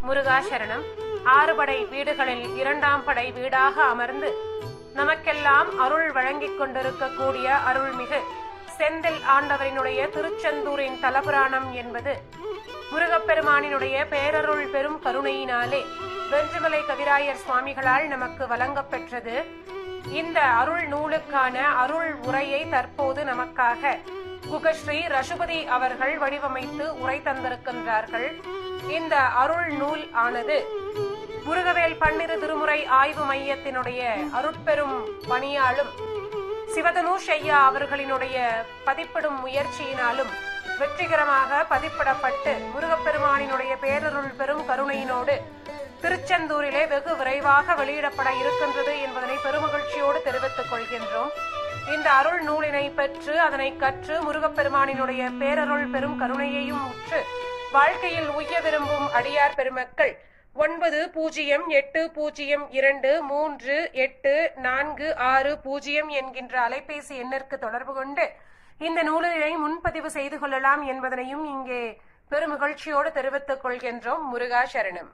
முருகாசரணம். 6 படை வீடுகளில் 2ஆம் படை வீடாக அமர்ந்து நமக்கெல்லாம் அருள் வழங்கிக் கொண்டிருக்கக்கூடிய அருள்மிகு செந்தில் ஆண்டவரினுடைய திருச்செந்தூரின் தலபுராணம் என்பது முருகப்பெருமானினுடைய பேரருள் பெரும் கருணையினாலே வெஞ்சுமலை கவிராயர் சுவாமிகளால் நமக்கு வழங்கப்பெற்றது. இந்த அருள் நூலுக்கான அருள் உரையை தற்போது நமக்காக குகஸ்ரீ ரசுபதி அவர்கள் வடிவமைத்து உரை தந்திருக்கின்றார்கள். இந்த அருள் நூல் ஆனது முருகவேல் பன்னிரு திருமுறை ஆய்வு மையத்தினுடைய அருட்பெரும் பணியாலும் சிவதனுஷ் ஐயா அவர்களினுடைய பதிப்பிடும் முயற்சியினாலும் வெற்றிகரமாக பதிப்பிடப்பட்டு முருகப்பெருமானினுடைய பேரருள் பெரும் கருணையினோடு திருச்செந்தூரிலே வெகு விரைவாக வெளியிடப்பட இருக்கின்றது என்பதனை பெருமகிழ்ச்சியோடு தெரிவித்துக் கொள்கின்றோம். இந்த அருள் நூலினை பெற்று அதனை கற்று முருகப்பெருமானினுடைய பேரருள் பெரும் கருணையையும் உற்று வாழ்க்கையில் உய்ய விரும்பும் அடியார் பெருமக்கள் 9080238460 என்கின்ற அலைபேசி எண்ணிற்கு தொடர்பு கொண்டு இந்த நூலினை முன்பதிவு செய்து கொள்ளலாம் என்பதனையும் இங்கே பெருமகிழ்ச்சியோடு தெரிவித்துக் கொள்கின்றோம். முருகா சரணம்.